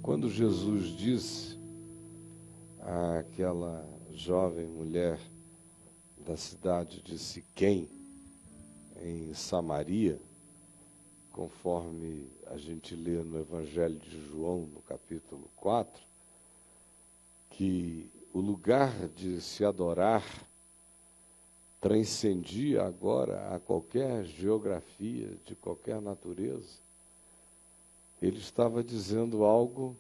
Quando Jesus disse àquela jovem mulher da cidade de Siquém, em Samaria, conforme a gente lê no Evangelho de João, no capítulo 4, que o lugar de se adorar transcendia agora a qualquer geografia, de qualquer natureza. Ele estava dizendo algo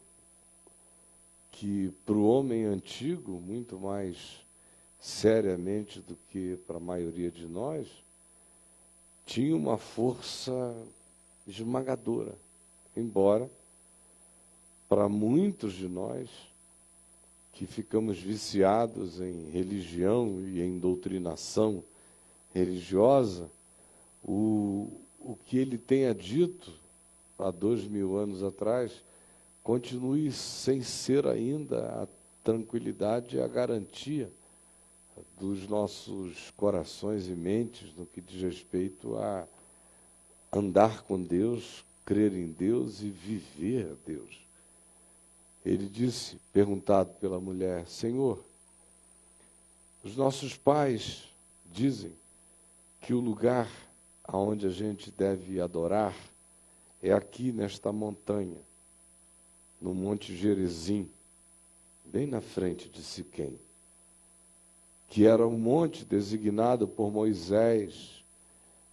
que para o homem antigo, muito mais seriamente do que para a maioria de nós, tinha uma força esmagadora, embora para muitos de nós que ficamos viciados em religião e em doutrinação religiosa, o que ele tenha dito há 2000 anos atrás continue sem ser ainda a tranquilidade e a garantia dos nossos corações e mentes no que diz respeito a andar com Deus, crer em Deus e viver a Deus. Ele disse, perguntado pela mulher: Senhor, os nossos pais dizem que o lugar aonde a gente deve adorar é aqui nesta montanha, no Monte Gerizim, bem na frente de Siquém, que era um monte designado por Moisés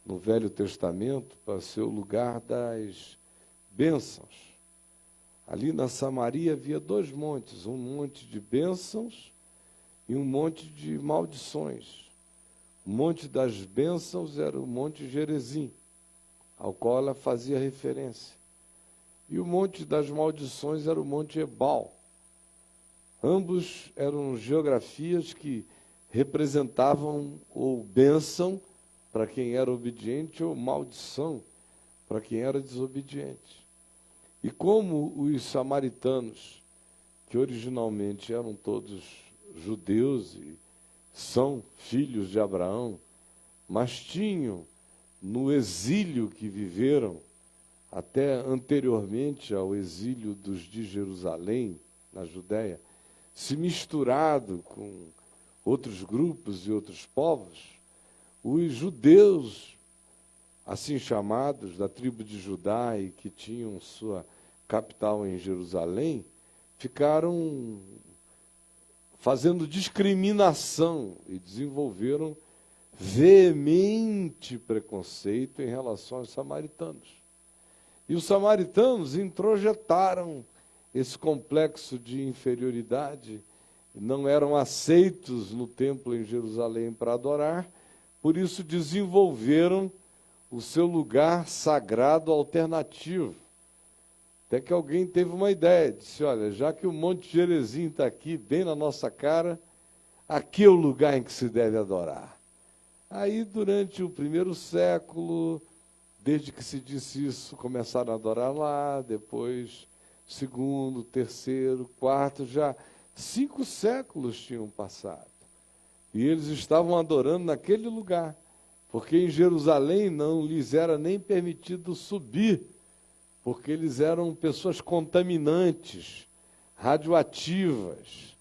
no Velho Testamento para ser o lugar das bênçãos. Ali na Samaria havia dois montes, um monte de bênçãos e um monte de maldições. O monte das bênçãos era o Monte Gerizim, ao qual ela fazia referência. E o monte das maldições era o Monte Ebal. Ambos eram geografias que representavam ou bênção para quem era obediente ou maldição para quem era desobediente. E como os samaritanos, que originalmente eram todos judeus e são filhos de Abraão, mas tinham no exílio que viveram, até anteriormente ao exílio dos de Jerusalém, na Judéia, se misturado com outros grupos e outros povos, os judeus, assim chamados, da tribo de Judá e que tinham sua capital em Jerusalém, ficaram fazendo discriminação e desenvolveram veemente preconceito em relação aos samaritanos. E os samaritanos introjetaram esse complexo de inferioridade, não eram aceitos no templo em Jerusalém para adorar, por isso desenvolveram o seu lugar sagrado alternativo. Até que alguém teve uma ideia, disse, olha, já que o Monte Gerizim está aqui, bem na nossa cara, aqui é o lugar em que se deve adorar. Aí, durante o primeiro século, desde que se disse isso, começaram a adorar lá, depois, segundo, terceiro, quarto, já 5 séculos tinham passado. E eles estavam adorando naquele lugar, porque em Jerusalém não lhes era nem permitido subir, porque eles eram pessoas contaminantes, radioativas,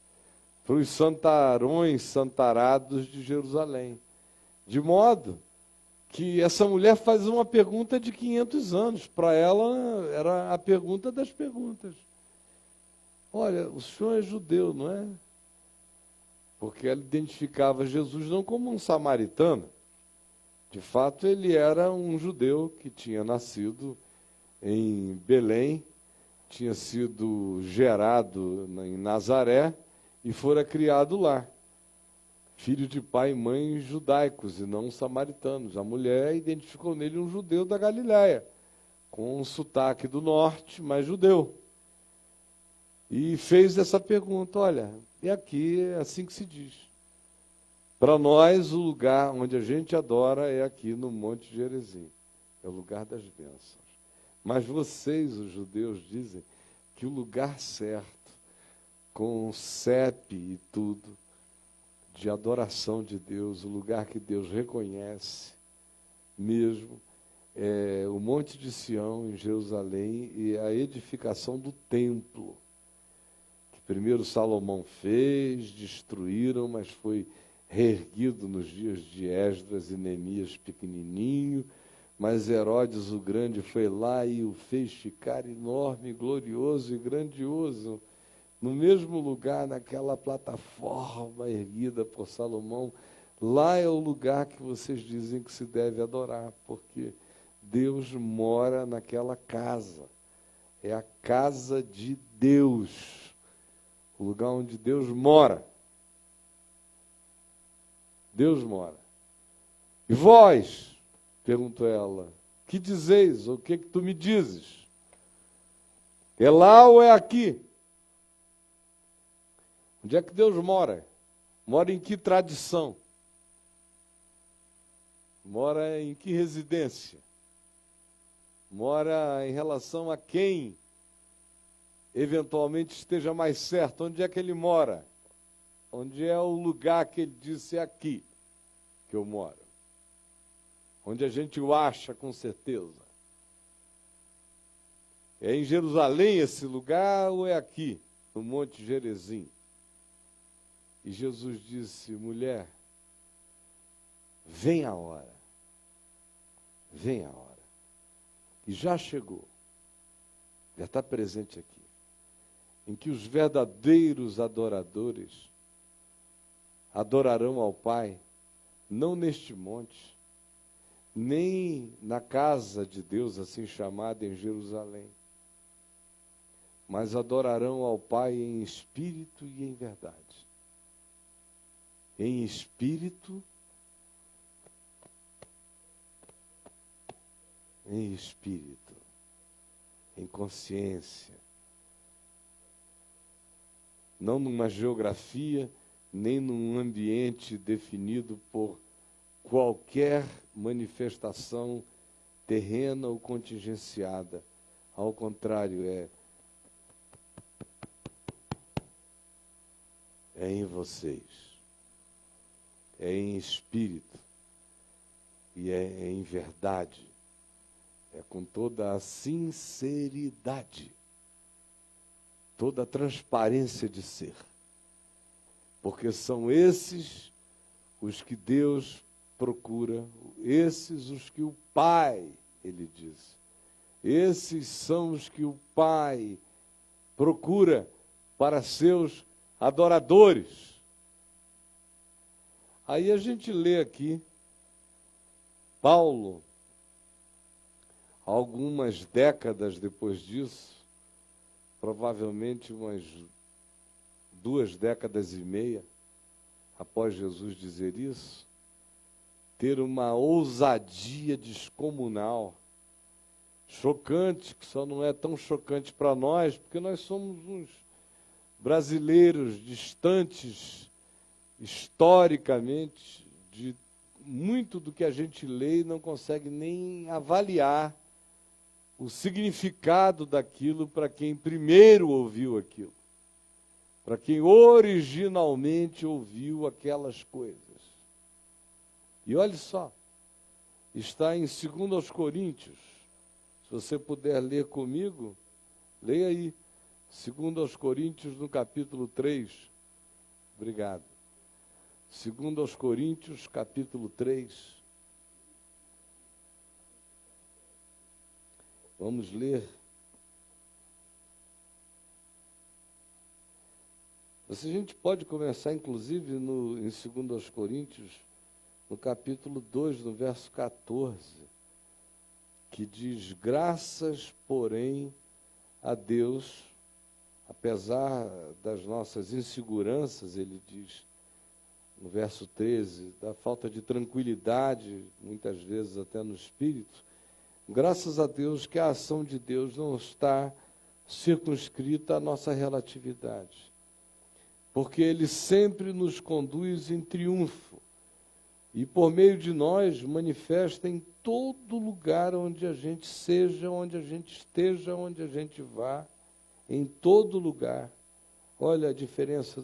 para os santarões santarados de Jerusalém. De modo que essa mulher faz uma pergunta de 500 anos. Para ela, era a pergunta das perguntas. Olha, o senhor é judeu, não é? Porque ela identificava Jesus não como um samaritano. De fato, ele era um judeu que tinha nascido em Belém, tinha sido gerado em Nazaré e fora criado lá. Filho de pai e mãe judaicos e não samaritanos. A mulher identificou nele um judeu da Galiléia, com um sotaque do norte, mas judeu. E fez essa pergunta, olha, e aqui é assim que se diz. Para nós, o lugar onde a gente adora é aqui no Monte Gerizim. É o lugar das bênçãos. Mas vocês, os judeus, dizem que o lugar certo, com CEP e tudo, de adoração de Deus, o lugar que Deus reconhece mesmo, o Monte de Sião, em Jerusalém, e a edificação do templo, que primeiro Salomão fez, destruíram, mas foi reerguido nos dias de Esdras e Neemias pequenininho, mas Herodes o Grande foi lá e o fez ficar enorme, glorioso e grandioso, no mesmo lugar, naquela plataforma erguida por Salomão. Lá é o lugar que vocês dizem que se deve adorar, porque Deus mora naquela casa. É a casa de Deus, o lugar onde Deus mora. Deus mora. E vós, perguntou ela, que dizeis? O que tu me dizes? É lá ou é aqui? Onde é que Deus mora? Mora em que tradição? Mora em que residência? Mora em relação a quem eventualmente esteja mais certo? Onde é que ele mora? Onde é o lugar que ele disse é aqui que eu moro? Onde a gente o acha com certeza? É em Jerusalém esse lugar ou é aqui, no Monte Gerizim? E Jesus disse, mulher, vem a hora, vem a hora. E já chegou, já está presente aqui, em que os verdadeiros adoradores adorarão ao Pai, não neste monte, nem na casa de Deus, assim chamada em Jerusalém, mas adorarão ao Pai em espírito e em verdade. Em espírito, em consciência, não numa geografia, nem num ambiente definido por qualquer manifestação terrena ou contingenciada. Ao contrário, é em vocês. É em espírito e é em verdade, é com toda a sinceridade, toda a transparência de ser, porque são esses os que Deus procura, esses os que o Pai, ele diz, esses são os que o Pai procura para seus adoradores. Aí a gente lê aqui, Paulo, algumas décadas depois disso, provavelmente umas 2 décadas e meia, após Jesus dizer isso, ter uma ousadia descomunal, chocante, que só não é tão chocante para nós, porque nós somos uns brasileiros distantes, historicamente, de muito do que a gente lê e não consegue nem avaliar o significado daquilo para quem primeiro ouviu aquilo, para quem originalmente ouviu aquelas coisas. E olhe só, está em 2 Coríntios, se você puder ler comigo, leia aí, 2 Coríntios no capítulo 3, obrigado. 2 Coríntios, capítulo 3. Vamos ler. A gente pode começar, inclusive, em 2 Coríntios, no capítulo 2, no verso 14, que diz, graças, porém, a Deus, apesar das nossas inseguranças, ele diz, no verso 13, da falta de tranquilidade, muitas vezes até no espírito, graças a Deus que a ação de Deus não está circunscrita à nossa relatividade, porque Ele sempre nos conduz em triunfo, e por meio de nós manifesta em todo lugar onde a gente seja, onde a gente esteja, onde a gente vá, em todo lugar. Olha a diferença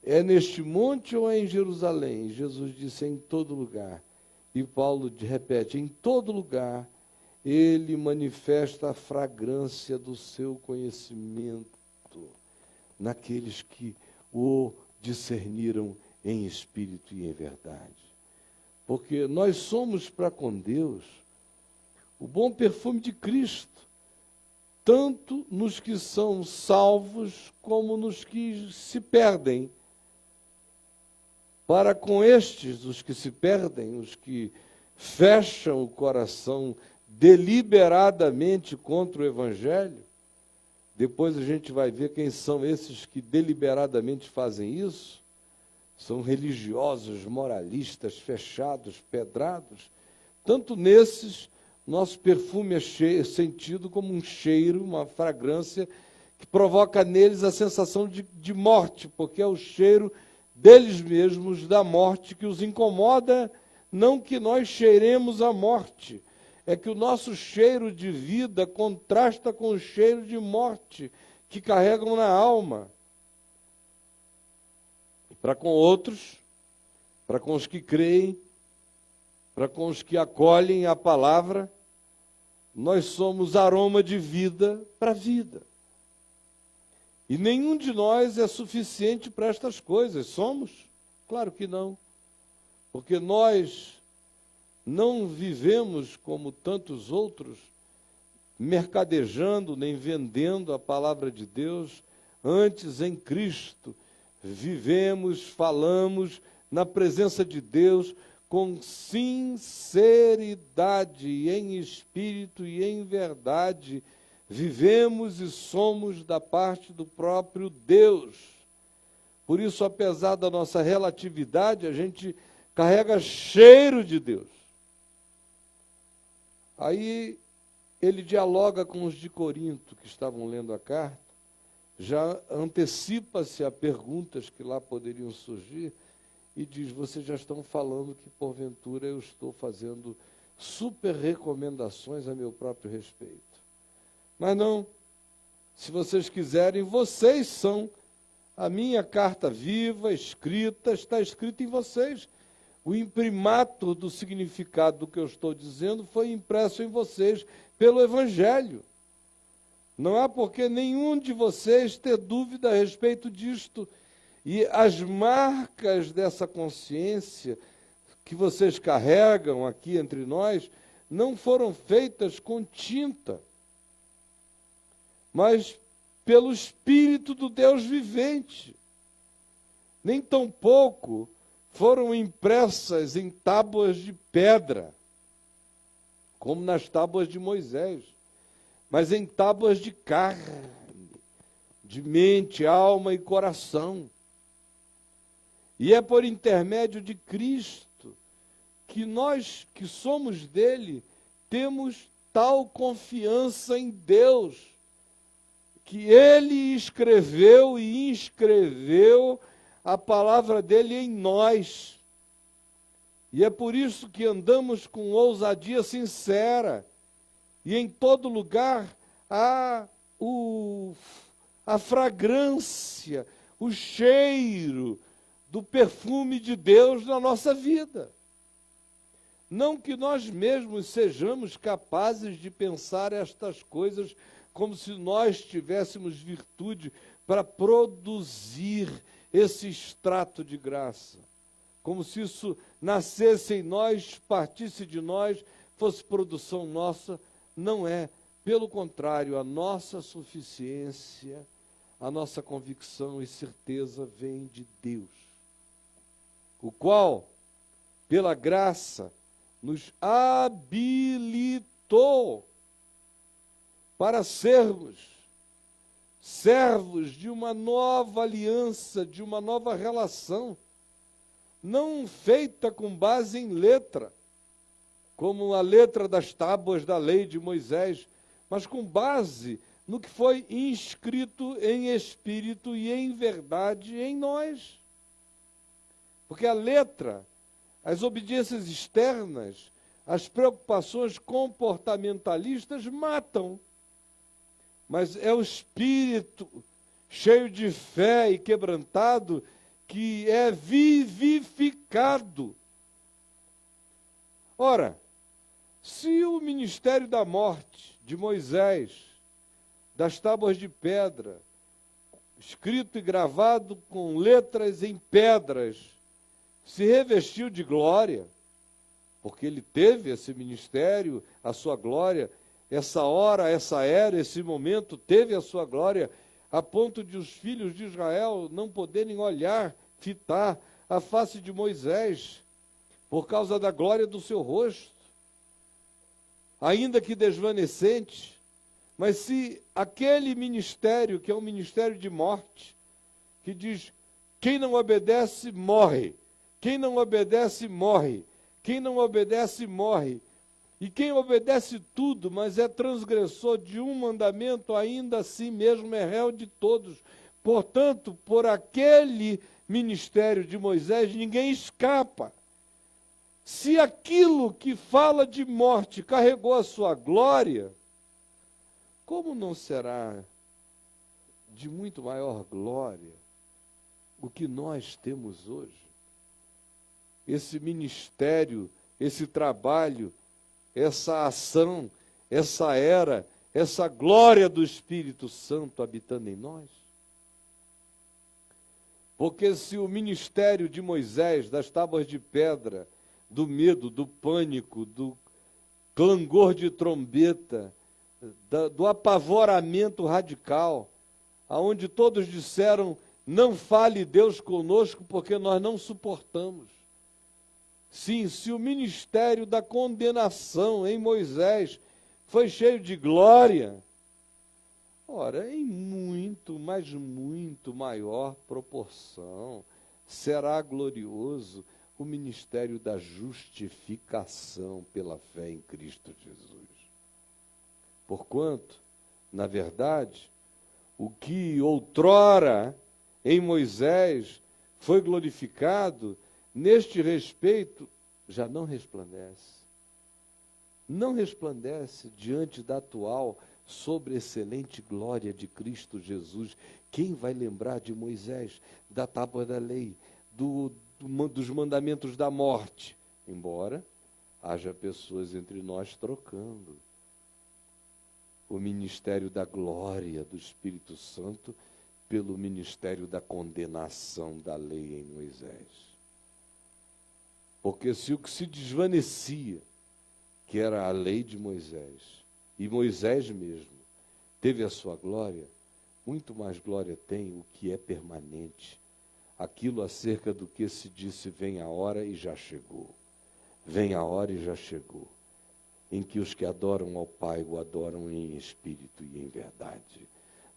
é neste monte ou é em Jerusalém? Jesus disse, em todo lugar. E Paulo repete, em todo lugar, ele manifesta a fragrância do seu conhecimento naqueles que o discerniram em espírito e em verdade. Porque nós somos para com Deus o bom perfume de Cristo, tanto nos que são salvos como nos que se perdem. Para com estes, os que se perdem, os que fecham o coração deliberadamente contra o Evangelho, depois a gente vai ver quem são esses que deliberadamente fazem isso. São religiosos, moralistas, fechados, pedrados. Tanto nesses, nosso perfume é sentido como um cheiro, uma fragrância, que provoca neles a sensação de morte, porque é o cheiro deles mesmos, da morte, que os incomoda, não que nós cheiremos a morte, é que o nosso cheiro de vida contrasta com o cheiro de morte que carregam na alma. Para com outros, para com os que creem, para com os que acolhem a palavra, nós somos aroma de vida para a vida. E nenhum de nós é suficiente para estas coisas. Somos? Claro que não. Porque nós não vivemos como tantos outros, mercadejando nem vendendo a palavra de Deus. Antes, em Cristo, vivemos, falamos na presença de Deus com sinceridade, em espírito e em verdade. Vivemos e somos da parte do próprio Deus. Por isso, apesar da nossa relatividade, a gente carrega cheiro de Deus. Aí ele dialoga com os de Corinto, que estavam lendo a carta, já antecipa-se a perguntas que lá poderiam surgir, e diz: vocês já estão falando que, porventura, eu estou fazendo super recomendações a meu próprio respeito. Mas não, se vocês quiserem, vocês são a minha carta viva, escrita, está escrita em vocês. O imprimato do significado do que eu estou dizendo foi impresso em vocês pelo Evangelho. Não há por que nenhum de vocês ter dúvida a respeito disto. E as marcas dessa consciência que vocês carregam aqui entre nós não foram feitas com tinta, mas pelo Espírito do Deus vivente. Nem tampouco foram impressas em tábuas de pedra, como nas tábuas de Moisés, mas em tábuas de carne, de mente, alma e coração. E é por intermédio de Cristo que nós, que somos dele, temos tal confiança em Deus, que ele escreveu e inscreveu a palavra dele em nós. E é por isso que andamos com ousadia sincera. E em todo lugar há a fragrância, o cheiro do perfume de Deus na nossa vida. Não que nós mesmos sejamos capazes de pensar estas coisas como se nós tivéssemos virtude para produzir esse extrato de graça, como se isso nascesse em nós, partisse de nós, fosse produção nossa. Não é. Pelo contrário, a nossa suficiência, a nossa convicção e certeza vem de Deus, o qual, pela graça, nos habilitou para sermos servos de uma nova aliança, de uma nova relação, não feita com base em letra, como a letra das tábuas da lei de Moisés, mas com base no que foi inscrito em espírito e em verdade em nós. Porque a letra, as obediências externas, as preocupações comportamentalistas matam. Mas é o espírito cheio de fé e quebrantado que é vivificado. Ora, Se o ministério da morte de Moisés, das tábuas de pedra, escrito e gravado com letras em pedras, se revestiu de glória, porque ele teve esse ministério, a sua glória, essa hora, essa era, esse momento, teve a sua glória, a ponto de os filhos de Israel não poderem olhar, fitar a face de Moisés, por causa da glória do seu rosto, ainda que desvanecente. Mas se aquele ministério, que é um ministério de morte, que diz, quem não obedece, morre. Quem não obedece, morre. Quem não obedece, morre. E quem obedece tudo, mas é transgressor de um mandamento, ainda assim mesmo é réu de todos. Portanto, por aquele ministério de Moisés, ninguém escapa. Se aquilo que fala de morte carregou a sua glória, como não será de muito maior glória o que nós temos hoje? Esse ministério, esse trabalho, essa ação, essa era, essa glória do Espírito Santo habitando em nós? Porque se o ministério de Moisés, das tábuas de pedra, do medo, do pânico, do clangor de trombeta, do apavoramento radical, aonde todos disseram, não fale Deus conosco, porque nós não suportamos. Sim, se o ministério da condenação em Moisés foi cheio de glória, ora, em muito, mas muito maior proporção, será glorioso o ministério da justificação pela fé em Cristo Jesus. Porquanto, na verdade, o que outrora em Moisés foi glorificado, neste respeito, já não resplandece. Não resplandece diante da atual sobreexcelente glória de Cristo Jesus. Quem vai lembrar de Moisés, da tábua da lei, dos mandamentos da morte? Embora haja pessoas entre nós trocando o ministério da glória do Espírito Santo pelo ministério da condenação da lei em Moisés. Porque se o que se desvanecia, que era a lei de Moisés, e Moisés mesmo teve a sua glória, muito mais glória tem o que é permanente, aquilo acerca do que se disse, vem a hora e já chegou, vem a hora e já chegou, em que os que adoram ao Pai o adoram em espírito e em verdade.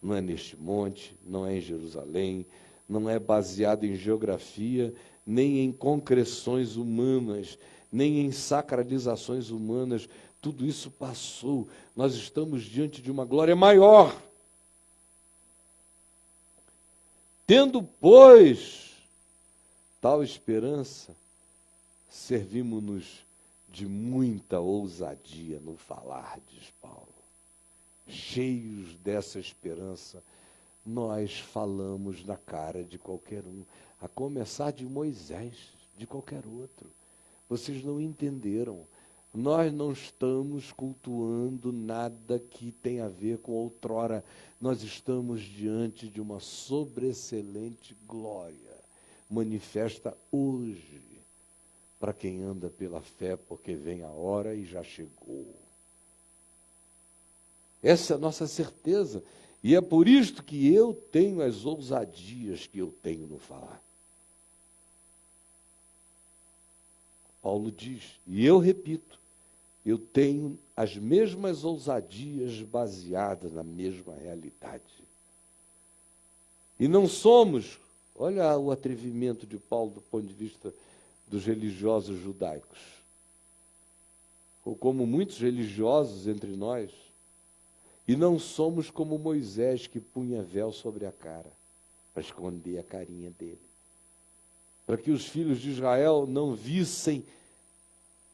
Não é neste monte, não é em Jerusalém, não é baseado em geografia, nem em concreções humanas, nem em sacralizações humanas. Tudo isso passou. Nós estamos diante de uma glória maior. Tendo, pois, tal esperança, servimos-nos de muita ousadia no falar, diz Paulo. Cheios dessa esperança, nós falamos na cara de qualquer um, a começar de Moisés, de qualquer outro. Vocês não entenderam. Nós não estamos cultuando nada que tenha a ver com outrora. Nós estamos diante de uma sobreexcelente glória, manifesta hoje, para quem anda pela fé, porque vem a hora e já chegou. Essa é a nossa certeza. E é por isto que eu tenho as ousadias que eu tenho no falar. Paulo diz, e eu repito, eu tenho as mesmas ousadias baseadas na mesma realidade. E não somos, olha o atrevimento de Paulo do ponto de vista dos religiosos judaicos, ou como muitos religiosos entre nós, e não somos como Moisés, que punha véu sobre a cara, para esconder a carinha dele, para que os filhos de Israel não vissem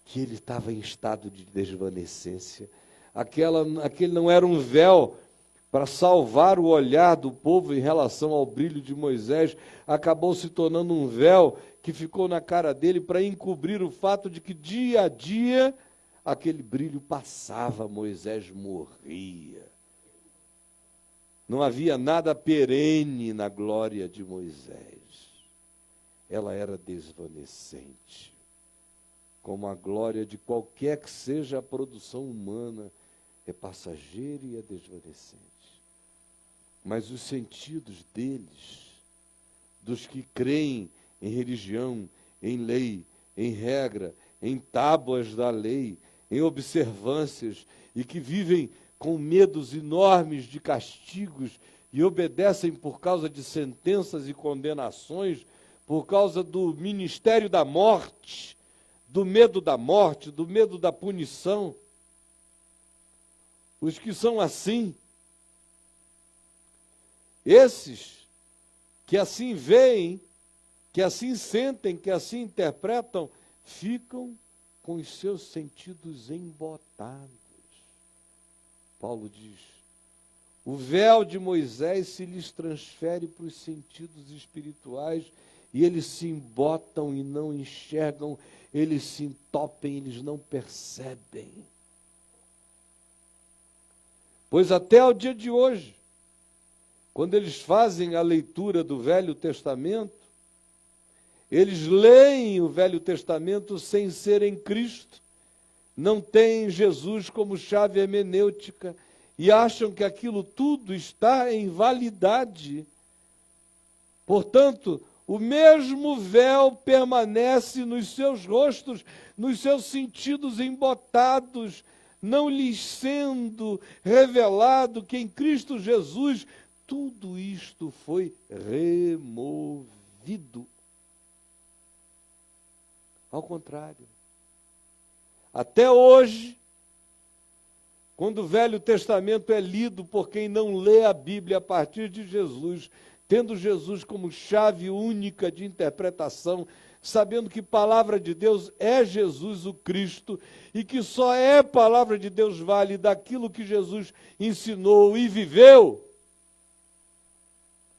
que ele estava em estado de desvanecência. Aquele não era um véu para salvar o olhar do povo em relação ao brilho de Moisés, acabou se tornando um véu que ficou na cara dele para encobrir o fato de que dia a dia aquele brilho passava, Moisés morria. Não havia nada perene na glória de Moisés. Ela era desvanecente, como a glória de qualquer que seja a produção humana, é passageira e é desvanecente. Mas os sentidos deles, dos que creem em religião, em lei, em regra, em tábuas da lei, em observâncias, e que vivem com medos enormes de castigos e obedecem por causa de sentenças e condenações, por causa do ministério da morte, do medo da morte, do medo da punição. Os que são assim, esses que assim veem, que assim sentem, que assim interpretam, ficam com os seus sentidos embotados. Paulo diz, o véu de Moisés se lhes transfere para os sentidos espirituais e eles se embotam e não enxergam, eles se entopem, eles não percebem. Pois até o dia de hoje, quando eles fazem a leitura do Velho Testamento, eles leem o Velho Testamento sem ser em Cristo, não têm Jesus como chave hermenêutica e acham que aquilo tudo está em validade. Portanto, o mesmo véu permanece nos seus rostos, nos seus sentidos embotados, não lhes sendo revelado que em Cristo Jesus tudo isto foi removido. Ao contrário, até hoje, quando o Velho Testamento é lido por quem não lê a Bíblia a partir de Jesus, tendo Jesus como chave única de interpretação, sabendo que palavra de Deus é Jesus o Cristo, e que só é palavra de Deus vale daquilo que Jesus ensinou e viveu,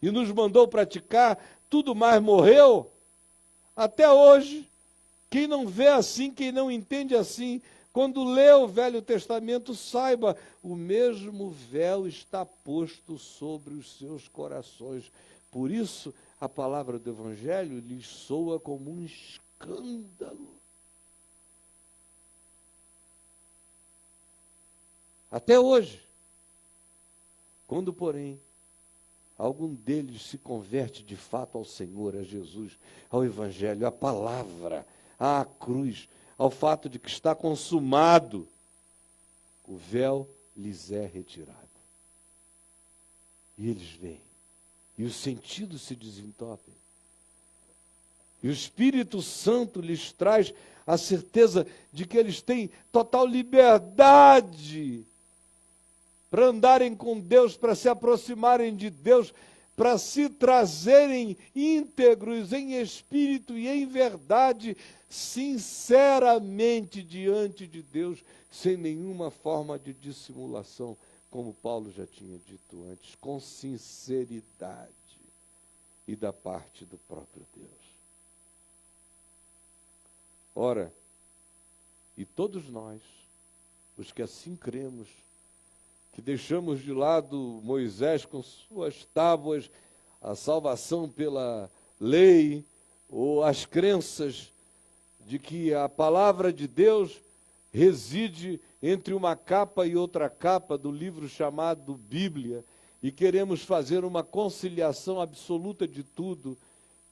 e nos mandou praticar, tudo mais morreu. Até hoje, quem não vê assim, quem não entende assim, quando lê o Velho Testamento, saiba, o mesmo véu está posto sobre os seus corações. Por isso, a palavra do Evangelho lhes soa como um escândalo. Até hoje. Quando, porém, algum deles se converte de fato ao Senhor, a Jesus, ao Evangelho, à palavra, à cruz, ao fato de que está consumado, o véu lhes é retirado. E eles veem, e os sentidos se desentopem. E o Espírito Santo lhes traz a certeza de que eles têm total liberdade para andarem com Deus, para se aproximarem de Deus, para se trazerem íntegros em espírito e em verdade, sinceramente diante de Deus, sem nenhuma forma de dissimulação, como Paulo já tinha dito antes, com sinceridade e da parte do próprio Deus. Ora, e todos nós, os que assim cremos, que deixamos de lado Moisés com suas tábuas, a salvação pela lei, ou as crenças de que a palavra de Deus reside entre uma capa e outra capa do livro chamado Bíblia, e queremos fazer uma conciliação absoluta de tudo.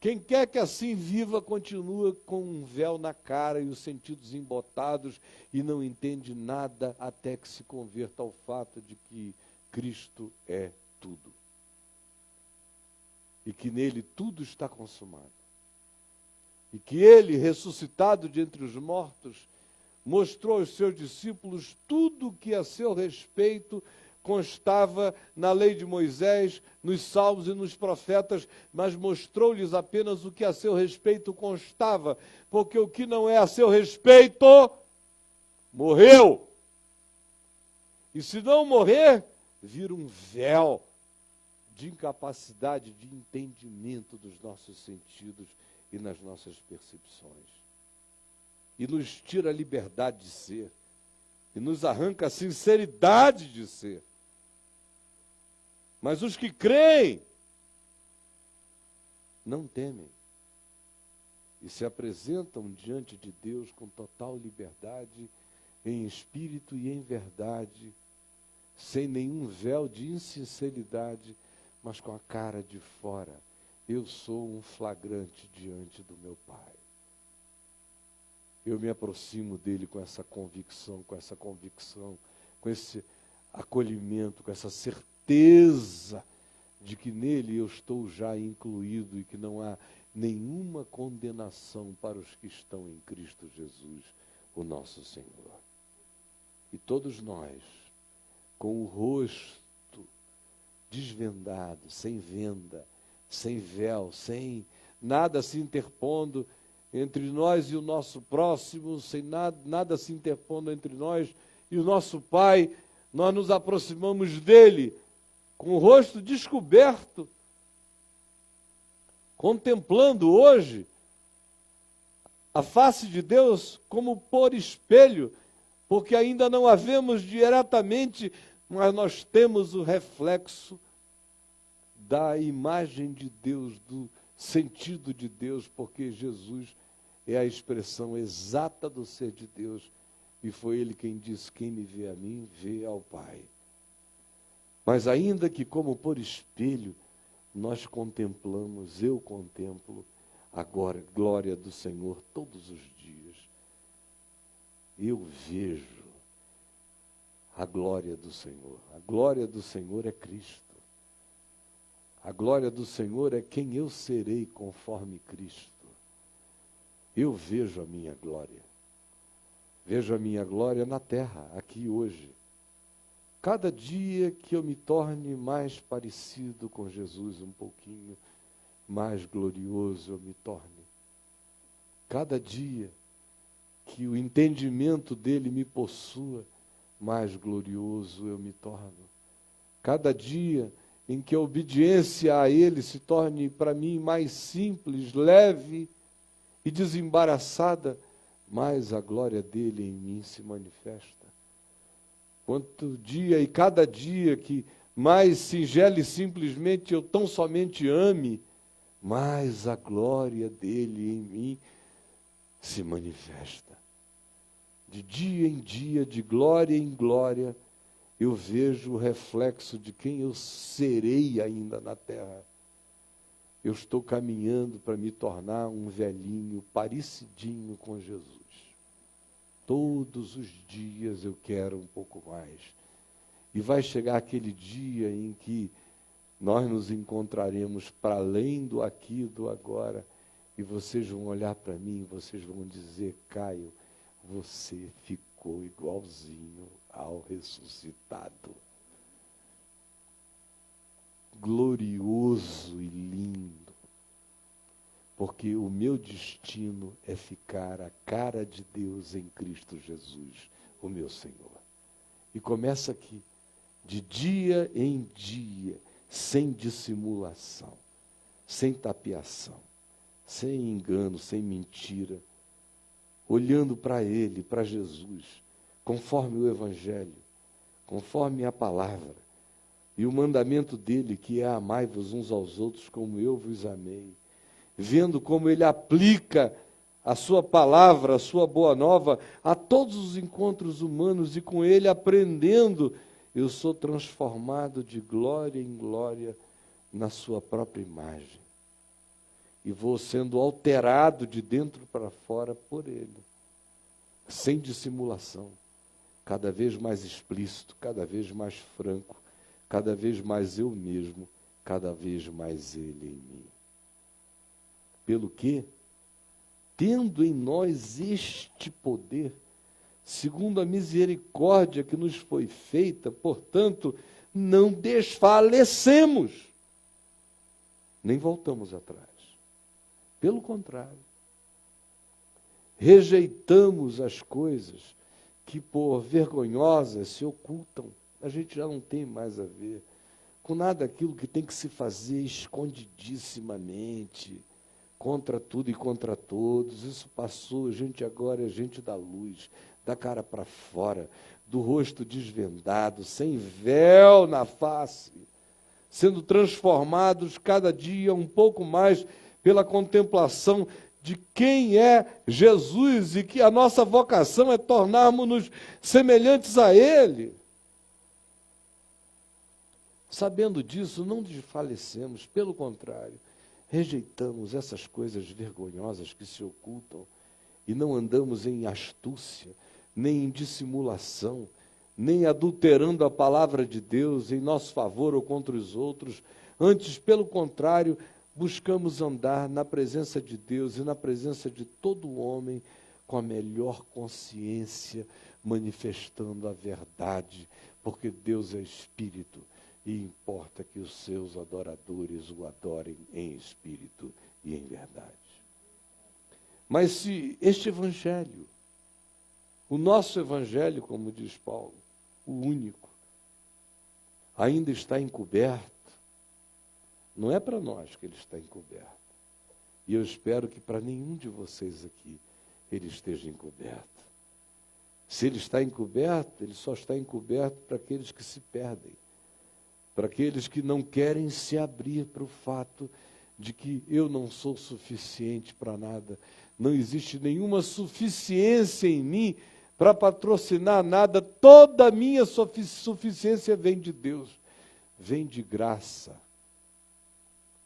Quem quer que assim viva, continua com um véu na cara e os sentidos embotados e não entende nada até que se converta ao fato de que Cristo é tudo. E que nele tudo está consumado. E que ele, ressuscitado de entre os mortos, mostrou aos seus discípulos tudo o que a seu respeito constava na lei de Moisés, nos salmos e nos profetas, mas mostrou-lhes apenas o que a seu respeito constava, porque o que não é a seu respeito, morreu. E se não morrer, vira um véu de incapacidade de entendimento dos nossos sentidos e nas nossas percepções. E nos tira a liberdade de ser. e nos arranca a sinceridade de ser. Mas os que creem não temem e se apresentam diante de Deus com total liberdade, em espírito e em verdade, sem nenhum véu de insinceridade, mas com a cara de fora. Eu sou um flagrante diante do meu Pai. Eu me aproximo dele com essa convicção, com esse acolhimento, com essa certeza de que nele eu estou já incluído e que não há nenhuma condenação para os que estão em Cristo Jesus, o nosso Senhor. E todos nós, com o rosto desvendado, sem venda, sem véu, sem nada se interpondo entre nós e o nosso próximo, sem nada se interpondo entre nós e o nosso Pai, nós nos aproximamos dele com o rosto descoberto, contemplando hoje a face de Deus como por espelho, porque ainda não a vemos diretamente, mas nós temos o reflexo da imagem de Deus, do sentido de Deus, porque Jesus é a expressão exata do ser de Deus, e foi ele quem disse: quem me vê a mim, vê ao Pai. Mas ainda que como por espelho, nós contemplamos, eu contemplo agora a glória do Senhor todos os dias. Eu vejo a glória do Senhor. A glória do Senhor é Cristo. A glória do Senhor é quem eu serei conforme Cristo. Eu vejo a minha glória. Vejo a minha glória na terra, aqui hoje. Cada dia que eu me torne mais parecido com Jesus, um pouquinho mais glorioso eu me torne. Cada dia que o entendimento dele me possua, mais glorioso eu me torno. Cada dia em que a obediência a ele se torne para mim mais simples, leve e desembaraçada, mais a glória dele em mim se manifesta. Quanto dia e cada dia que mais singelo e simplesmente eu tão somente ame, mais a glória dele em mim se manifesta. De dia em dia, de glória em glória, eu vejo o reflexo de quem eu serei ainda na terra. Eu estou caminhando para me tornar um velhinho parecidinho com Jesus. Todos os dias eu quero um pouco mais. E vai chegar aquele dia em que nós nos encontraremos para além do aqui e do agora, e vocês vão olhar para mim, vocês vão dizer: Caio, você ficou igualzinho ao ressuscitado. Glorioso e lindo. Porque o meu destino é ficar a cara de Deus em Cristo Jesus, o meu Senhor. E começa aqui, de dia em dia, sem dissimulação, sem tapeação, sem engano, sem mentira, olhando para Ele, para Jesus, conforme o Evangelho, conforme a palavra, e o mandamento dele, que é: amai-vos uns aos outros como eu vos amei, vendo como ele aplica a sua palavra, a sua boa nova, a todos os encontros humanos, e com ele aprendendo, eu sou transformado de glória em glória na sua própria imagem. E vou sendo alterado de dentro para fora por ele, sem dissimulação, cada vez mais explícito, cada vez mais franco, cada vez mais eu mesmo, cada vez mais ele em mim. Pelo que, tendo em nós este poder, segundo a misericórdia que nos foi feita, portanto, não desfalecemos, nem voltamos atrás. Pelo contrário, rejeitamos as coisas que por vergonhosas se ocultam. A gente já não tem mais a ver com nada aquilo que tem que se fazer escondidissimamente, contra tudo e contra todos. Isso passou, a gente agora é gente da luz, da cara para fora, do rosto desvendado, sem véu na face, sendo transformados cada dia um pouco mais pela contemplação de quem é Jesus, e que a nossa vocação é tornarmos-nos semelhantes a Ele. Sabendo disso, não desfalecemos, pelo contrário, rejeitamos essas coisas vergonhosas que se ocultam e não andamos em astúcia, nem em dissimulação, nem adulterando a palavra de Deus em nosso favor ou contra os outros. Antes, pelo contrário, buscamos andar na presença de Deus e na presença de todo homem com a melhor consciência, manifestando a verdade, porque Deus é Espírito e importa que os seus adoradores o adorem em espírito e em verdade. Mas se este Evangelho, o nosso Evangelho, como diz Paulo, o único, ainda está encoberto, não é para nós que ele está encoberto. E eu espero que para nenhum de vocês aqui ele esteja encoberto. Se ele está encoberto, ele só está encoberto para aqueles que se perdem, para aqueles que não querem se abrir para o fato de que eu não sou suficiente para nada, não existe nenhuma suficiência em mim para patrocinar nada, toda a minha suficiência vem de Deus, vem de graça,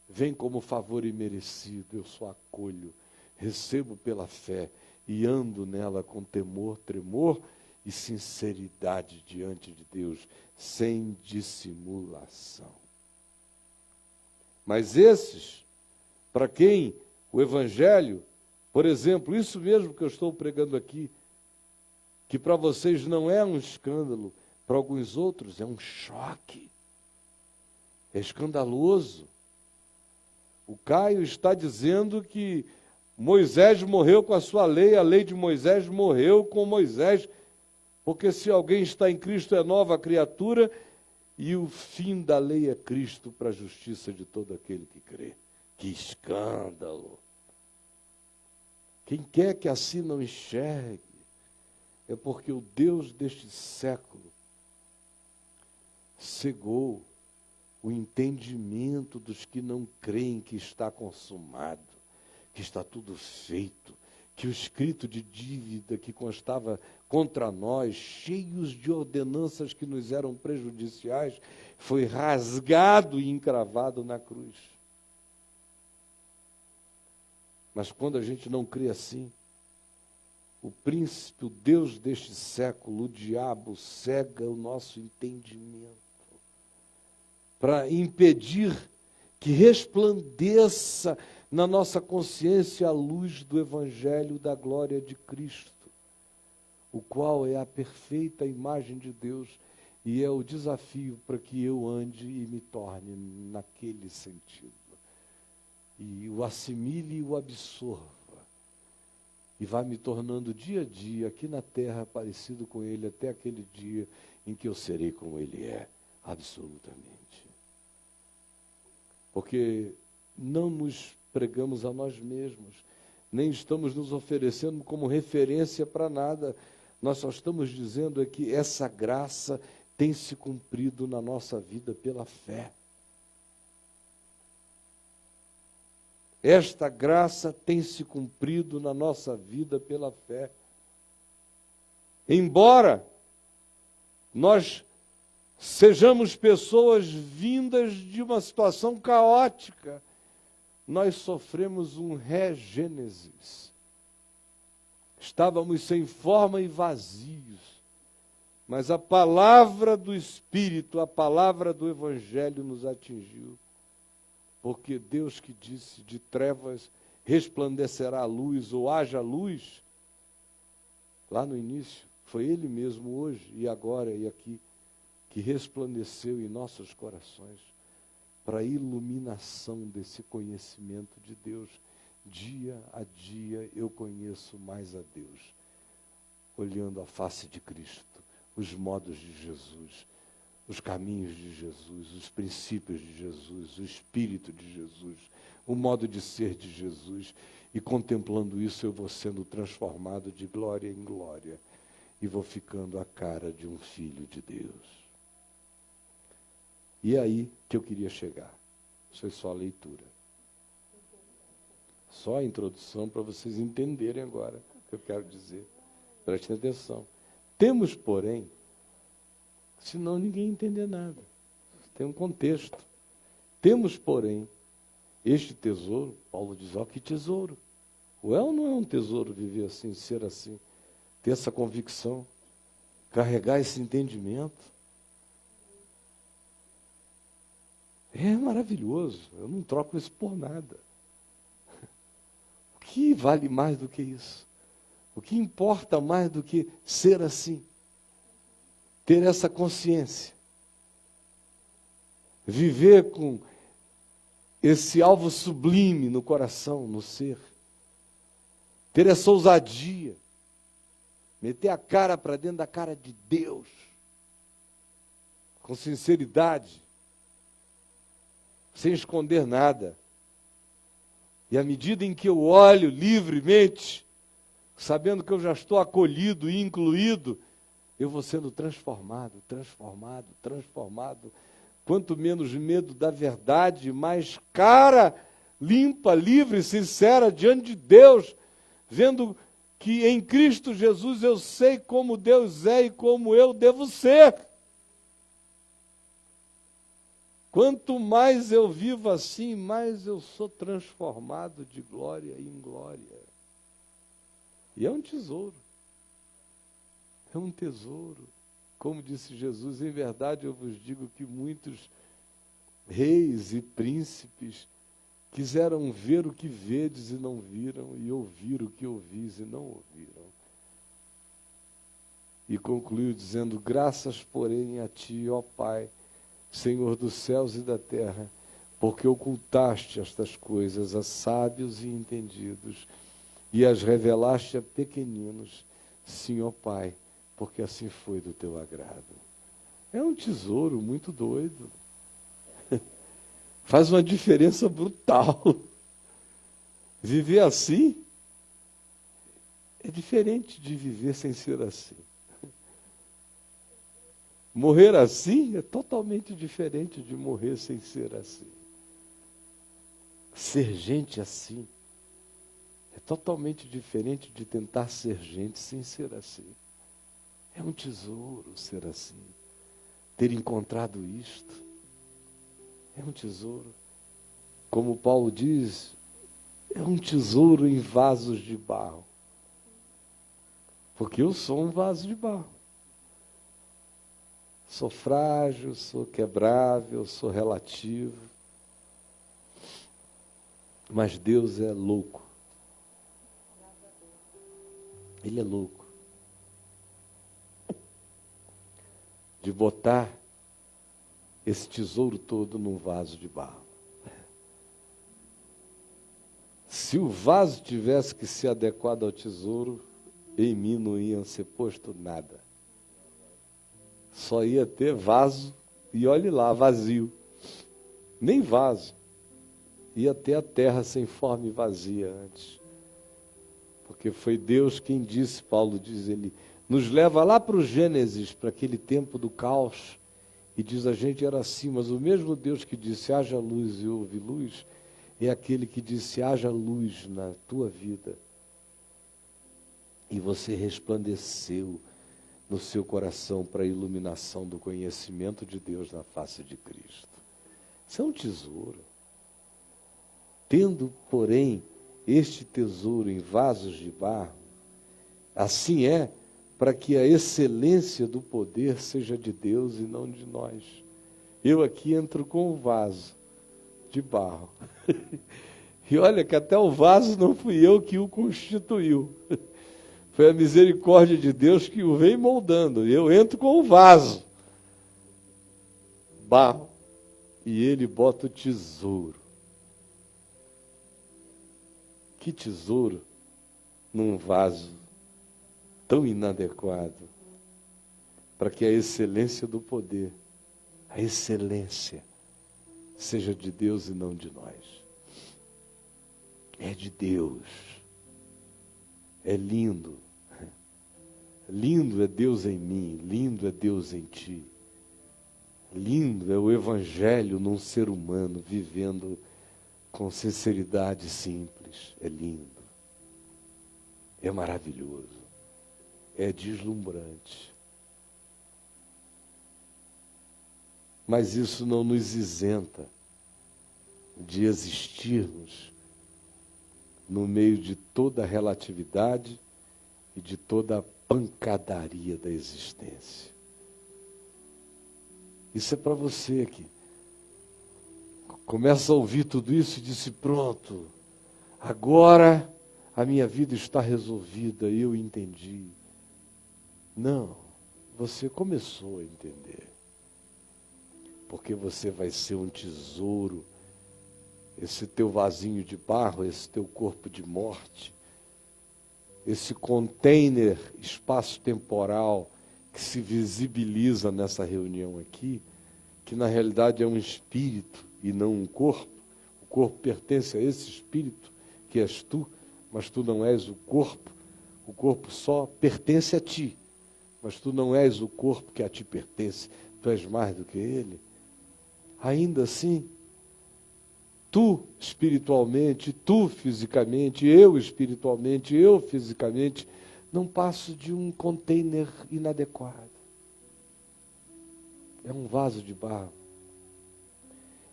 vem como favor imerecido, eu só acolho, recebo pela fé e ando nela com temor, tremor e sinceridade diante de Deus, sem dissimulação. Mas esses, para quem o Evangelho, por exemplo, isso mesmo que eu estou pregando aqui, que para vocês não é um escândalo, para alguns outros é um choque, é escandaloso. O Caio está dizendo que Moisés morreu com a sua lei, a lei de Moisés morreu com Moisés, porque se alguém está em Cristo é nova criatura, e o fim da lei é Cristo para a justiça de todo aquele que crê. Que escândalo! Quem quer que assim não enxergue, é porque o Deus deste século cegou o entendimento dos que não creem que está consumado, que está tudo feito, que o escrito de dívida que constava contra nós, cheios de ordenanças que nos eram prejudiciais, foi rasgado e encravado na cruz. Mas quando a gente não crê assim, o príncipe, o Deus deste século, o diabo, cega o nosso entendimento para impedir que resplandeça na nossa consciência a luz do Evangelho da glória de Cristo, o qual é a perfeita imagem de Deus e é o desafio para que eu ande e me torne naquele sentido. E o assimile e o absorva. E vai me tornando dia a dia, aqui na terra, parecido com Ele, até aquele dia em que eu serei como Ele é, absolutamente. Porque não nos pregamos a nós mesmos, nem estamos nos oferecendo como referência para nada. Nós só estamos dizendo é que essa graça tem se cumprido na nossa vida pela fé. Esta graça tem se cumprido na nossa vida pela fé. Embora nós sejamos pessoas vindas de uma situação caótica, nós sofremos um regênesis. Estávamos sem forma e vazios, mas a palavra do Espírito, a palavra do Evangelho nos atingiu. Porque Deus que disse, de trevas resplandecerá a luz, ou haja luz, lá no início, foi Ele mesmo hoje, e agora e aqui, que resplandeceu em nossos corações, para a iluminação desse conhecimento de Deus. Dia a dia eu conheço mais a Deus, olhando a face de Cristo, os modos de Jesus, os caminhos de Jesus, os princípios de Jesus, o Espírito de Jesus, o modo de ser de Jesus, e contemplando isso eu vou sendo transformado de glória em glória. e vou ficando a cara de um filho de Deus. E é aí que eu queria chegar. Isso é só a leitura. Só a introdução para vocês entenderem agora o que eu quero dizer. Prestem atenção. Temos, porém, senão ninguém entender nada. Tem um contexto. Temos, porém, este tesouro, Paulo diz, ó, que tesouro. Ou é ou não é um tesouro viver assim, ser assim? Ter essa convicção, carregar esse entendimento. É maravilhoso, eu não troco isso por nada. O que vale mais do que isso? O que importa mais do que ser assim? Ter essa consciência. Viver com esse alvo sublime no coração, no ser. Ter essa ousadia. Meter a cara para dentro da cara de Deus. Com sinceridade. Sem esconder nada. E à medida em que eu olho livremente, sabendo que eu já estou acolhido e incluído, eu vou sendo transformado. Quanto menos medo da verdade, mais cara, limpa, livre, sincera diante de Deus, vendo que em Cristo Jesus eu sei como Deus é e como eu devo ser. Quanto mais eu vivo assim, mais eu sou transformado de glória em glória. E é um tesouro. É um tesouro. Como disse Jesus, em verdade eu vos digo que muitos reis e príncipes quiseram ver o que vedes e não viram, e ouvir o que ouvis e não ouviram. E concluiu dizendo, graças, porém, a ti, ó Pai, Senhor dos céus e da terra, porque ocultaste estas coisas a sábios e entendidos, e as revelaste a pequeninos, sim, ó Pai, porque assim foi do teu agrado. É um tesouro muito doido. Faz uma diferença brutal. Viver assim é diferente de viver sem ser assim. Morrer assim é totalmente diferente de morrer sem ser assim. Ser gente assim é totalmente diferente de tentar ser gente sem ser assim. É um tesouro ser assim. Ter encontrado isto é um tesouro. Como Paulo diz, é um tesouro em vasos de barro. Porque eu sou um vaso de barro. Sou frágil, sou quebrável, sou relativo. Mas Deus é louco. Ele é louco. De botar esse tesouro todo num vaso de barro. Se o vaso tivesse que ser adequado ao tesouro, em mim não ia ser posto nada. Só ia ter vaso, e olhe lá, vazio. Nem vaso. Ia ter a terra sem forma e vazia antes. Porque foi Deus quem disse, Paulo diz, ele nos leva lá para o Gênesis, para aquele tempo do caos, e diz, a gente era assim, mas o mesmo Deus que disse, haja luz e houve luz, é aquele que disse, haja luz na tua vida. E você resplandeceu no seu coração para a iluminação do conhecimento de Deus na face de Cristo. Isso é um tesouro. Tendo, porém, este tesouro em vasos de barro, assim é para que a excelência do poder seja de Deus e não de nós. Eu aqui entro com o vaso de barro. E olha que até o vaso não fui eu que o constituiu. Foi a misericórdia de Deus que o vem moldando. E eu entro com o vaso. Barro. E ele bota o tesouro. Que tesouro num vaso tão inadequado para que a excelência do poder, a excelência, seja de Deus e não de nós. É de Deus. É lindo. Lindo é Deus em mim, lindo é Deus em ti. Lindo é o Evangelho num ser humano vivendo com sinceridade simples. É lindo, é maravilhoso, é deslumbrante. Mas isso não nos isenta de existirmos no meio de toda a relatividade e de toda a pancadaria da existência. Isso é para você que começa a ouvir tudo isso e disse, pronto, agora a minha vida está resolvida, eu entendi. Não, você começou a entender. Porque você vai ser um tesouro, esse teu vasinho de barro, esse teu corpo de morte, esse container espaço-temporal que se visibiliza nessa reunião aqui, que na realidade é um espírito e não um corpo. O corpo pertence a esse espírito que és tu, mas tu não és o corpo só pertence a ti, mas tu não és o corpo que a ti pertence, tu és mais do que ele. Ainda assim, tu espiritualmente, tu fisicamente, eu espiritualmente, eu fisicamente, não passo de um container inadequado. É um vaso de barro.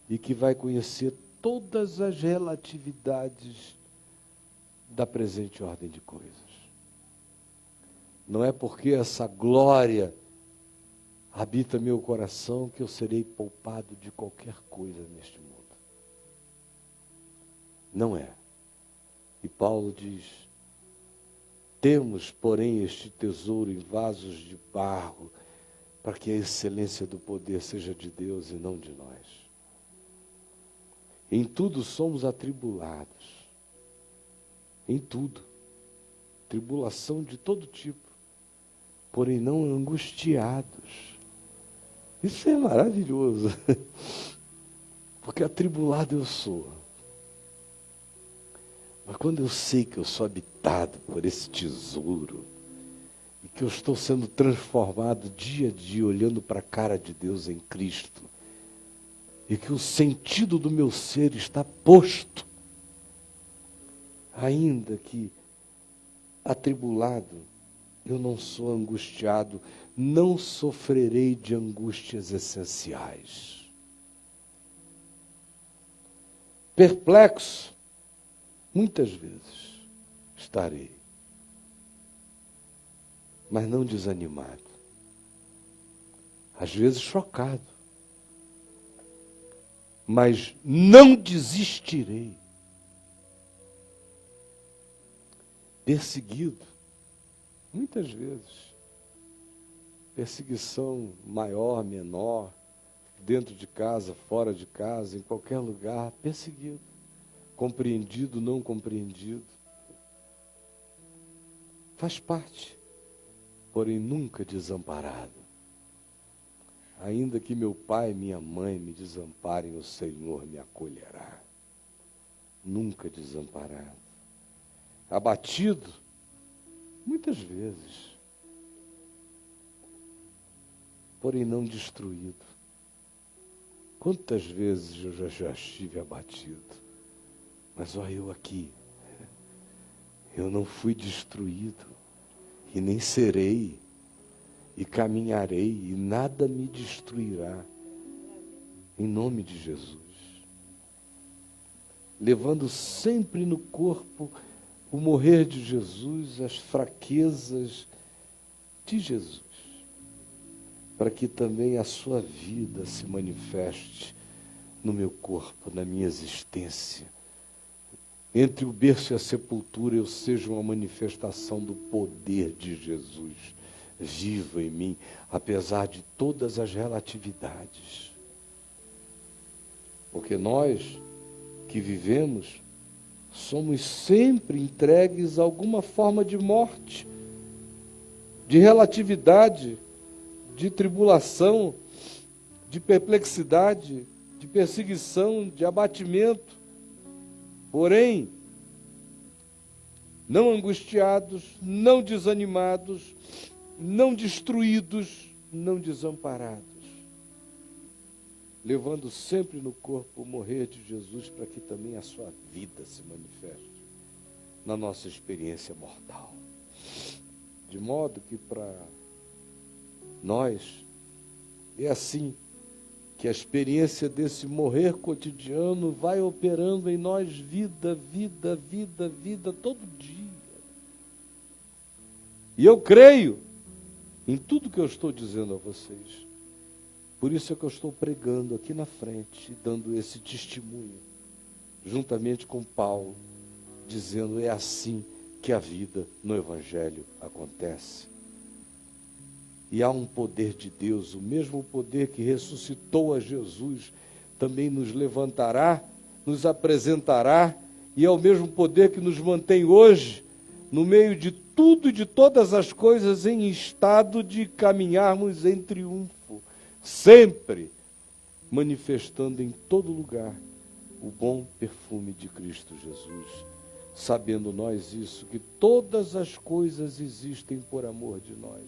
E que vai conhecer todas as relatividades da presente ordem de coisas. Não é porque essa glória habita meu coração que eu serei poupado de qualquer coisa neste mundo. Não é. E Paulo diz, temos, porém, este tesouro em vasos de barro, para que a excelência do poder seja de Deus e não de nós. Em tudo somos atribulados. Em tudo. Tribulação de todo tipo. Porém não angustiados. Isso é maravilhoso. Porque atribulado eu sou. Mas quando eu sei que eu sou habitado por esse tesouro, e que eu estou sendo transformado dia a dia, olhando para a cara de Deus em Cristo, e que o sentido do meu ser está posto, ainda que atribulado, eu não sou angustiado, não sofrerei de angústias essenciais. Perplexo, muitas vezes estarei, mas não desanimado. Às vezes chocado, mas não desistirei. Perseguido, muitas vezes. Perseguição maior, menor, dentro de casa, fora de casa, em qualquer lugar, perseguido. Compreendido, não compreendido. Faz parte, porém nunca desamparado. Ainda que meu pai e minha mãe me desamparem, o Senhor me acolherá. Nunca desamparado. Abatido, muitas vezes, porém não destruído. Quantas vezes eu já estive abatido, mas olha eu aqui, eu não fui destruído, e nem serei, e caminharei, e nada me destruirá, em nome de Jesus. Levando sempre no corpo o morrer de Jesus, as fraquezas de Jesus, para que também a sua vida se manifeste no meu corpo, na minha existência. Entre o berço e a sepultura eu seja uma manifestação do poder de Jesus, vivo em mim, apesar de todas as relatividades. Porque nós que vivemos, somos sempre entregues a alguma forma de morte, de relatividade, de tribulação, de perplexidade, de perseguição, de abatimento. Porém, não angustiados, não desanimados, não destruídos, não desamparados, levando sempre no corpo o morrer de Jesus, para que também a sua vida se manifeste na nossa experiência mortal. De modo que para nós é assim que a experiência desse morrer cotidiano vai operando em nós vida, vida, vida, vida, todo dia. E eu creio em tudo que eu estou dizendo a vocês. Por isso é que eu estou pregando aqui na frente, dando esse testemunho, juntamente com Paulo, dizendo: é assim que a vida no Evangelho acontece. E há um poder de Deus, o mesmo poder que ressuscitou a Jesus, também nos levantará, nos apresentará, e é o mesmo poder que nos mantém hoje, no meio de tudo e de todas as coisas, em estado de caminharmos em triunfo, sempre manifestando em todo lugar o bom perfume de Cristo Jesus. Sabendo nós isso, que todas as coisas existem por amor de nós,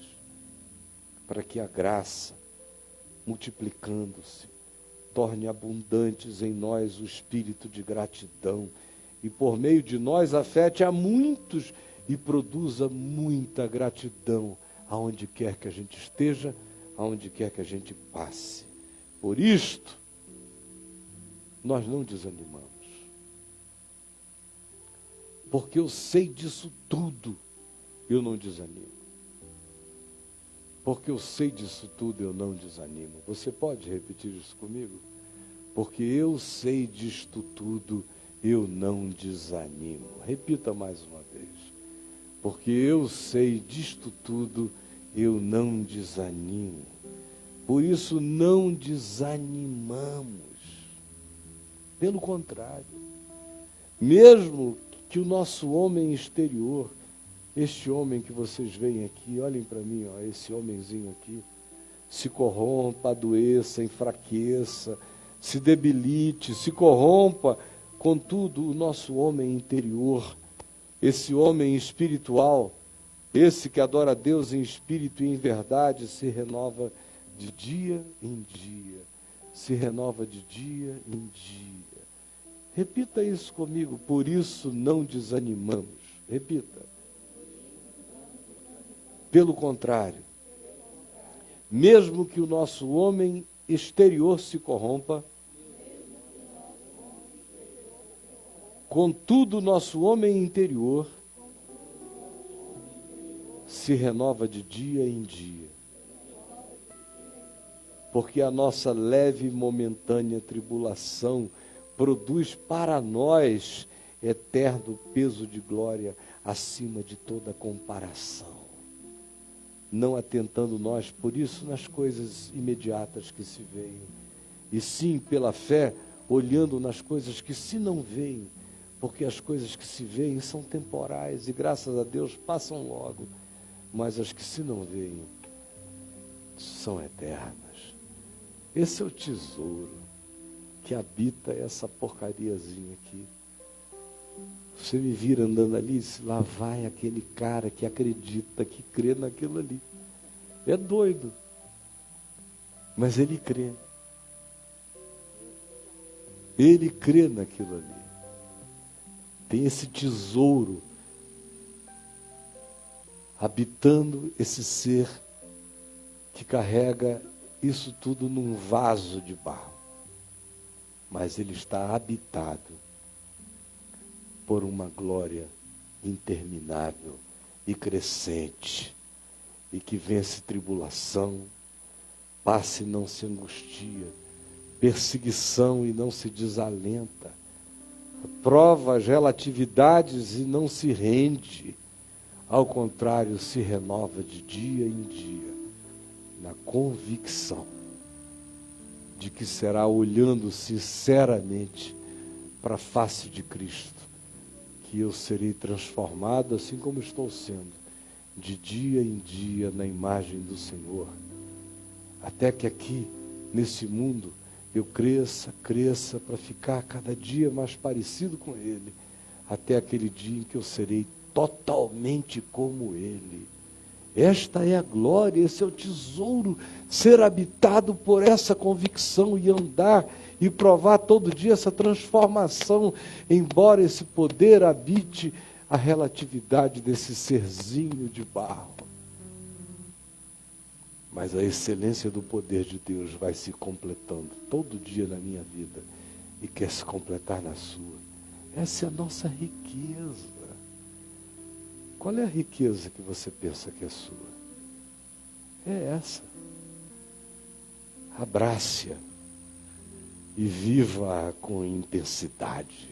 para que a graça, multiplicando-se, torne abundantes em nós o espírito de gratidão, e por meio de nós afete a muitos e produza muita gratidão aonde quer que a gente esteja, aonde quer que a gente passe. Por isto, nós não desanimamos. Porque eu sei disso tudo, eu não desanimo. Porque eu sei disso tudo, eu não desanimo. Você pode repetir isso comigo? Porque eu sei disto tudo, eu não desanimo. Repita mais uma vez. Porque eu sei disto tudo, eu não desanimo. Por isso não desanimamos. Pelo contrário, mesmo que o nosso homem exterior, este homem que vocês veem aqui, olhem para mim, ó, esse homenzinho aqui, se corrompa, adoeça, enfraqueça, se debilite, se corrompa, contudo, o nosso homem interior, esse homem espiritual, esse que adora a Deus em espírito e em verdade, se renova de dia em dia, se renova de dia em dia. Repita isso comigo: por isso não desanimamos. Repita. Pelo contrário, mesmo que o nosso homem exterior se corrompa, contudo o nosso homem interior se renova de dia em dia. Porque a nossa leve e momentânea tribulação produz para nós eterno peso de glória acima de toda comparação. Não atentando nós, por isso, nas coisas imediatas que se veem, e sim pela fé, olhando nas coisas que se não veem, porque as coisas que se veem são temporais e, graças a Deus, passam logo, mas as que se não veem são eternas. Esse é o tesouro que habita essa porcariazinha aqui. Você me vira andando ali e diz: lá vai aquele cara que acredita, que crê naquilo ali. É doido, mas ele crê. Ele crê naquilo ali. Tem esse tesouro habitando esse ser que carrega isso tudo num vaso de barro. Mas ele está habitado por uma glória interminável e crescente, e que vence tribulação, passe e não se angustia, perseguição e não se desalenta, prova as relatividades e não se rende, ao contrário, se renova de dia em dia, na convicção de que será olhando sinceramente para a face de Cristo, que eu serei transformado, assim como estou sendo, de dia em dia na imagem do Senhor, até que aqui, nesse mundo, eu cresça para ficar cada dia mais parecido com Ele, até aquele dia em que eu serei totalmente como Ele. Esta é a glória, esse é o tesouro, ser habitado por essa convicção e andar e provar todo dia essa transformação, embora esse poder habite a relatividade desse serzinho de barro. Mas a excelência do poder de Deus vai se completando todo dia na minha vida e quer se completar na sua. Essa é a nossa riqueza. Qual é a riqueza que você pensa que é sua? É essa. Abrace-a e viva com intensidade.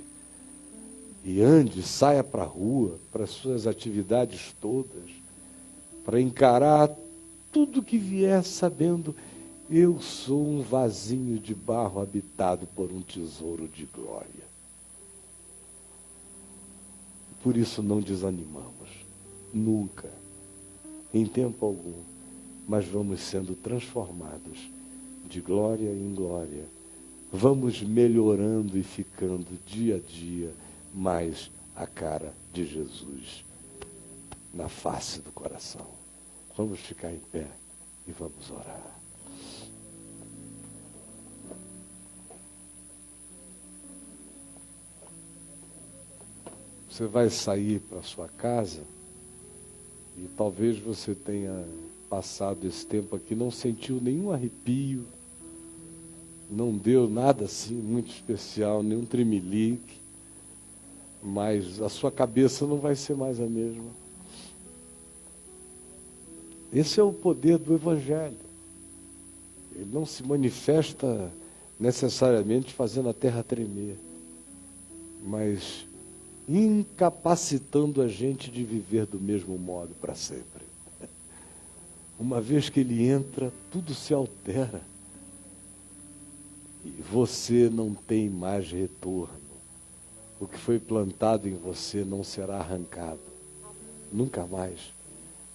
E ande, saia para a rua, para as suas atividades todas, para encarar tudo que vier sabendo, eu sou um vasinho de barro habitado por um tesouro de glória. Por isso não desanimamos, nunca, em tempo algum, mas vamos sendo transformados de glória em glória. Vamos melhorando e ficando dia a dia mais a cara de Jesus na face do coração. Vamos ficar em pé e vamos orar. Você vai sair para sua casa e talvez você tenha passado esse tempo aqui, não sentiu nenhum arrepio, não deu nada assim muito especial, nenhum tremelique, mas a sua cabeça não vai ser mais a mesma. Esse é o poder do Evangelho. Ele não se manifesta necessariamente fazendo a terra tremer, mas incapacitando a gente de viver do mesmo modo para sempre. Uma vez que ele entra, tudo se altera. E você não tem mais retorno. O que foi plantado em você não será arrancado. Nunca mais.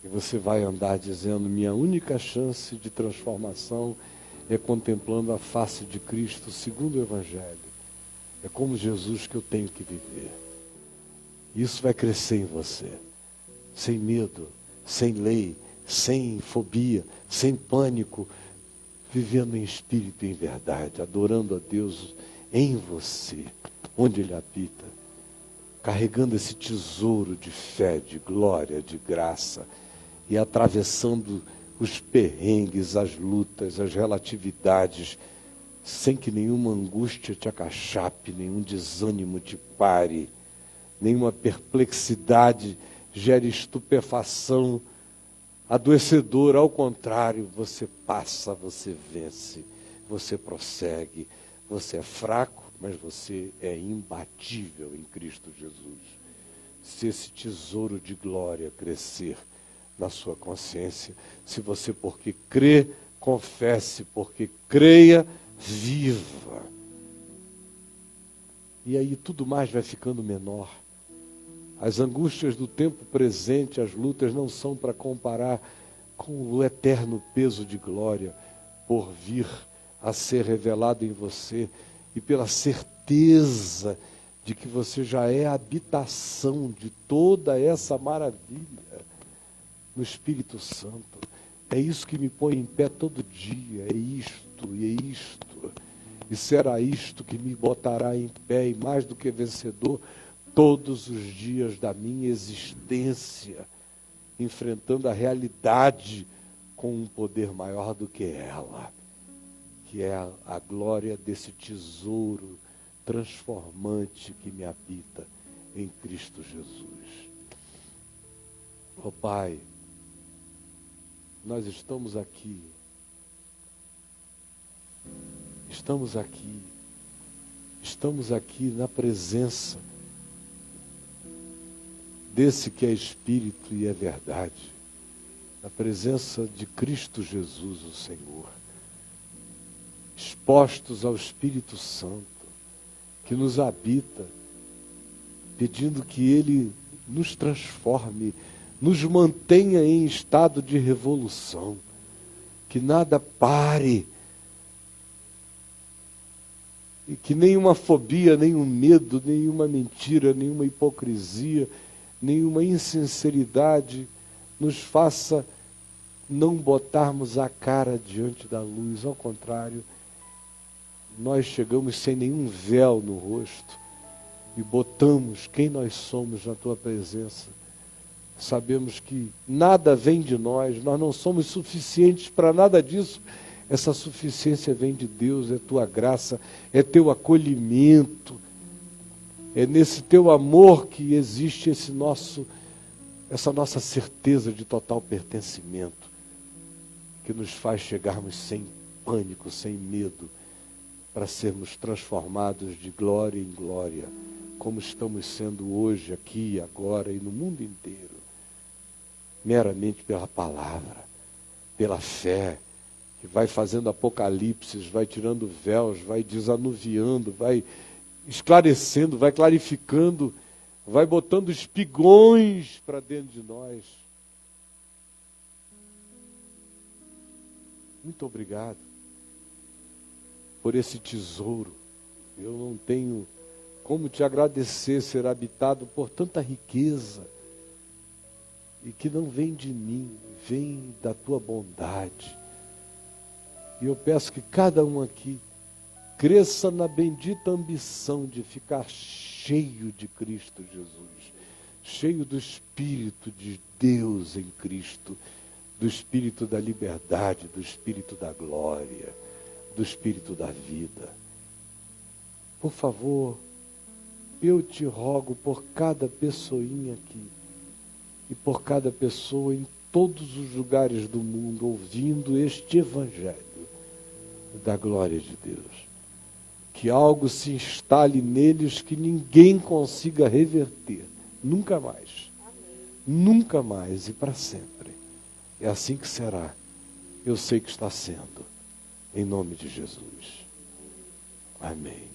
E você vai andar dizendo, minha única chance de transformação é contemplando a face de Cristo segundo o Evangelho. É como Jesus que eu tenho que viver. Isso vai crescer em você. Sem medo, sem lei, sem fobia, sem pânico. Vivendo em espírito e em verdade, adorando a Deus em você, onde Ele habita. Carregando esse tesouro de fé, de glória, de graça. E atravessando os perrengues, as lutas, as relatividades, sem que nenhuma angústia te acachape, nenhum desânimo te pare, nenhuma perplexidade gere estupefação adoecedora. Ao contrário, você passa, você vence, você prossegue, você é fraco, mas você é imbatível em Cristo Jesus. Se esse tesouro de glória crescer na sua consciência, se você, porque crê, confesse, porque creia, viva. E aí tudo mais vai ficando menor. As angústias do tempo presente, as lutas não são para comparar com o eterno peso de glória por vir a ser revelado em você e pela certeza de que você já é a habitação de toda essa maravilha no Espírito Santo. É isso que me põe em pé todo dia, é isto, e é isto. E será isto que me botará em pé e mais do que vencedor todos os dias da minha existência, enfrentando a realidade com um poder maior do que ela, que é a glória desse tesouro transformante que me habita em Cristo Jesus. Oh Pai, nós estamos aqui na presença desse que é Espírito e é verdade, na presença de Cristo Jesus, o Senhor, expostos ao Espírito Santo, que nos habita, pedindo que Ele nos transforme, nos mantenha em estado de revolução, que nada pare, e que nenhuma fobia, nenhum medo, nenhuma mentira, nenhuma hipocrisia, nenhuma insinceridade nos faça não botarmos a cara diante da luz. Ao contrário, nós chegamos sem nenhum véu no rosto e botamos quem nós somos na tua presença. Sabemos que nada vem de nós não somos suficientes para nada disso. Essa suficiência vem de Deus, é tua graça, é teu acolhimento, é nesse teu amor que existe essa nossa certeza de total pertencimento, que nos faz chegarmos sem pânico, sem medo, para sermos transformados de glória em glória, como estamos sendo hoje, aqui, agora e no mundo inteiro, meramente pela palavra, pela fé, que vai fazendo apocalipses, vai tirando véus, vai desanuviando, vai esclarecendo, vai clarificando, vai botando espigões para dentro de nós. Muito obrigado por esse tesouro. Eu não tenho como te agradecer ser habitado por tanta riqueza e que não vem de mim, vem da tua bondade. E eu peço que cada um aqui cresça na bendita ambição de ficar cheio de Cristo Jesus, cheio do Espírito de Deus em Cristo, do Espírito da liberdade, do Espírito da glória, do Espírito da vida. Por favor, eu te rogo por cada pessoinha aqui e por cada pessoa em todos os lugares do mundo ouvindo este Evangelho da glória de Deus, que algo se instale neles que ninguém consiga reverter, nunca mais, nunca mais e para sempre. É assim que será. Eu sei que está sendo, em nome de Jesus. Amém.